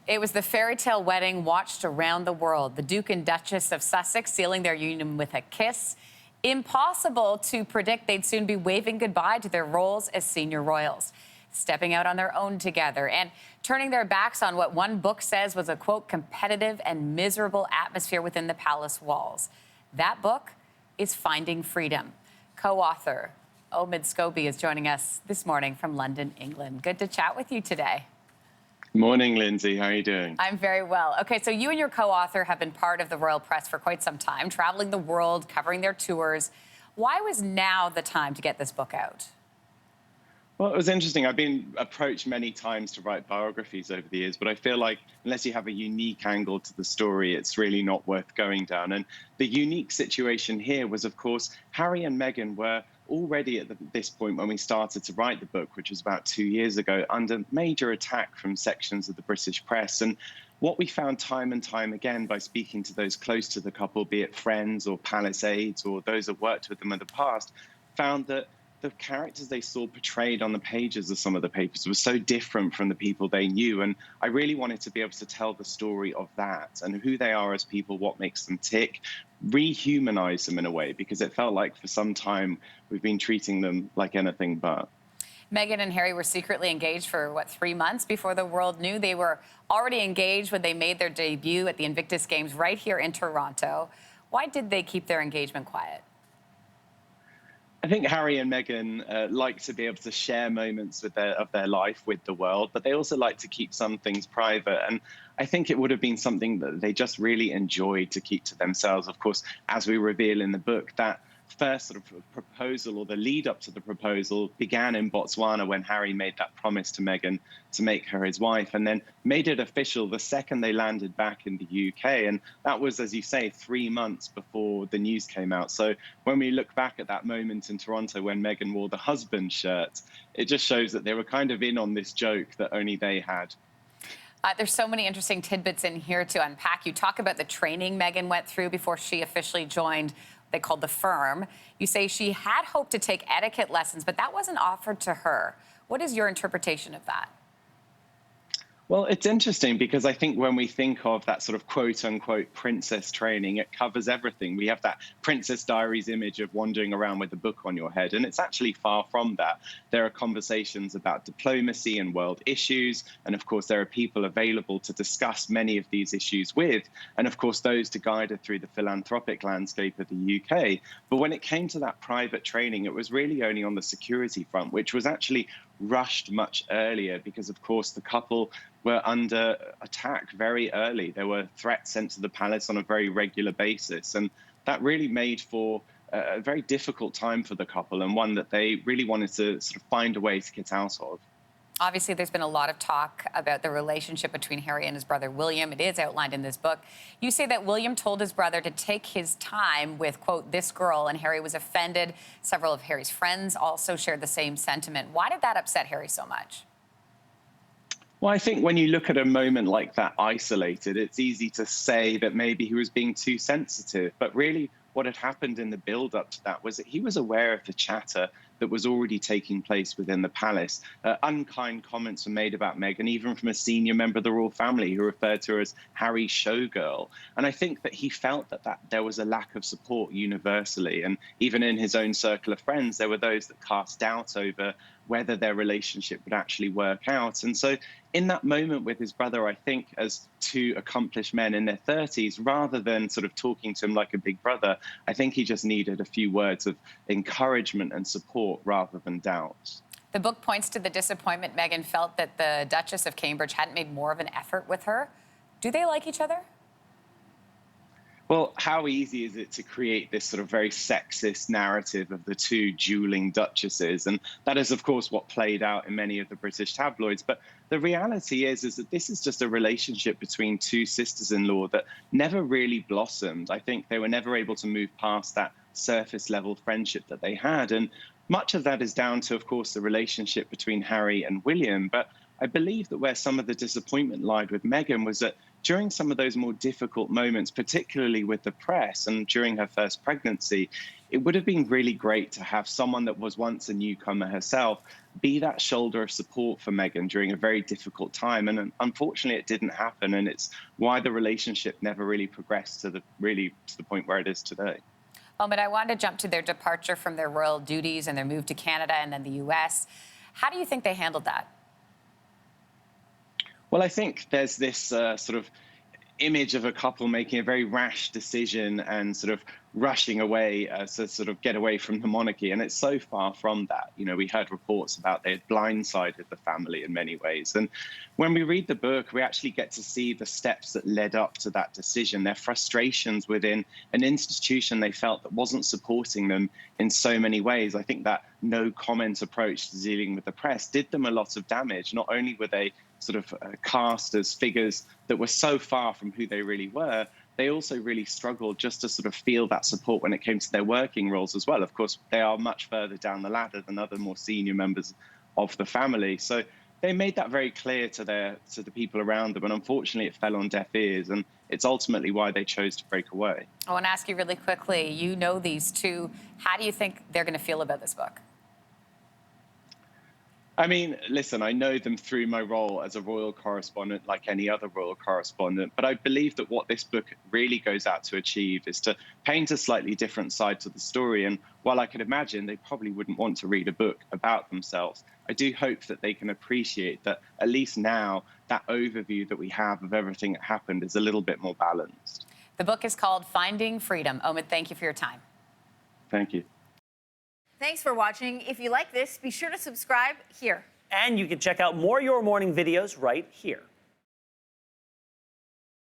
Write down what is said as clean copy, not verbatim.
It was the fairy tale wedding watched around the world. The Duke and Duchess of Sussex sealing their union with a kiss. Impossible to predict they'd soon be waving goodbye to their roles as senior royals, stepping out on their own together and turning their backs on what one book says was a, quote, competitive and miserable atmosphere within the palace walls. That book is Finding Freedom. Co-author Omid Scobie is joining us this morning from London, England. Good to chat with you today. Morning, Lindsey. How are you doing? I'm very well. Okay, so you and your co-author have been part of the royal press for quite some time, traveling the world, covering their tours. Why was now the time to get this book out? Well, it was interesting. I've been approached many times to write biographies over the years, but I feel like unless you have a unique angle to the story, it's really not worth going down. And the unique situation here was, of course, Harry and Meghan were already at this point when we started to write the book, which was about 2 years ago, under major attack from sections of the British press. And what we found time and time again by speaking to those close to the couple, be it friends or palace aides or those that worked with them in the past, found that the characters they saw portrayed on the pages of some of the papers were so different from the people they knew. And I really wanted to be able to tell the story of that and who they are as people, what makes them tick, rehumanize them in a way, because it felt like for some time we've been treating them like anything but. Meghan and Harry were secretly engaged for, 3 months before the world knew. They were already engaged when they made their debut at the Invictus Games right here in Toronto. Why did they keep their engagement quiet? I think Harry and Meghan like to be able to share moments of their life with the world, but they also like to keep some things private. And I think it would have been something that they just really enjoyed to keep to themselves. Of course, as we reveal in the book, that first sort of proposal or the lead up to the proposal began in Botswana when Harry made that promise to Meghan to make her his wife, and then made it official the second they landed back in the UK. And that was, as you say, 3 months before the news came out. So when we look back at that moment in Toronto when Meghan wore the husband shirt, it just shows that they were kind of in on this joke that only they had. There's so many interesting tidbits in here to unpack. You talk about the training Meghan went through before she officially joined they called the firm. You say she had hoped to take etiquette lessons, but that wasn't offered to her. What is your interpretation of that? Well, it's interesting because I think when we think of that sort of quote unquote princess training, it covers everything. We have that Princess Diaries image of wandering around with a book on your head, and it's actually far from that. There are conversations about diplomacy and world issues, and of course there are people available to discuss many of these issues with, and of course those to guide her through the philanthropic landscape of the UK. But when it came to that private training, it was really only on the security front, which was actually rushed much earlier because, of course, the couple were under attack very early. There were threats sent to the palace on a very regular basis. And that really made for a very difficult time for the couple, and one that they really wanted to sort of find a way to get out of. Obviously, there's been a lot of talk about the relationship between Harry and his brother William. It is outlined in this book. You say that William told his brother to take his time with, quote, this girl, and Harry was offended. Several of Harry's friends also shared the same sentiment. Why did that upset Harry so much? Well, I think when you look at a moment like that isolated, it's easy to say that maybe he was being too sensitive. But really, what had happened in the build-up to that was that he was aware of the chatter that was already taking place within the palace. Unkind comments were made about Meghan, even from a senior member of the royal family who referred to her as Harry's showgirl. And I think that he felt that there was a lack of support universally. And even in his own circle of friends, there were those that cast doubt over whether their relationship would actually work out. And so in that moment with his brother, I think as two accomplished men in their 30s, rather than sort of talking to him like a big brother, I think he just needed a few words of encouragement and support rather than doubt. The book points to the disappointment Meghan felt that the Duchess of Cambridge hadn't made more of an effort with her. Do they like each other? Well, how easy is it to create this sort of very sexist narrative of the two dueling duchesses? And that is, of course, what played out in many of the British tabloids. But the reality is that this is just a relationship between two sisters-in-law that never really blossomed. I think they were never able to move past that surface level friendship that they had. And much of that is down to, of course, the relationship between Harry and William. But I believe that where some of the disappointment lied with Meghan was that during some of those more difficult moments, particularly with the press and during her first pregnancy, it would have been really great to have someone that was once a newcomer herself be that shoulder of support for Meghan during a very difficult time. And unfortunately, it didn't happen. And it's why the relationship never really progressed to the point where it is today. Oh, but I wanted to jump to their departure from their royal duties and their move to Canada and then the U.S. How do you think they handled that? Well, I think there's this sort of image of a couple making a very rash decision and sort of rushing away to sort of get away from the monarchy. And it's so far from that. You know, we heard reports about they had blindsided the family in many ways. And when we read the book, we actually get to see the steps that led up to that decision, their frustrations within an institution they felt that wasn't supporting them in so many ways. I think that no comment approach to dealing with the press did them a lot of damage. Not only were they sort of cast as figures that were so far from who they really were, they also really struggled just to sort of feel that support when it came to their working roles as well. Of course, they are much further down the ladder than other more senior members of the family. So they made that very clear to the people around them. And unfortunately, it fell on deaf ears. And it's ultimately why they chose to break away. I want to ask you really quickly, you know these two. How do you think they're going to feel about this book? I mean, listen, I know them through my role as a royal correspondent, like any other royal correspondent. But I believe that what this book really goes out to achieve is to paint a slightly different side to the story. And while I could imagine they probably wouldn't want to read a book about themselves, I do hope that they can appreciate that at least now that overview that we have of everything that happened is a little bit more balanced. The book is called Finding Freedom. Omid, thank you for your time. Thank you. Thanks for watching. If you like this, be sure to subscribe here. And you can check out more Your Morning videos right here.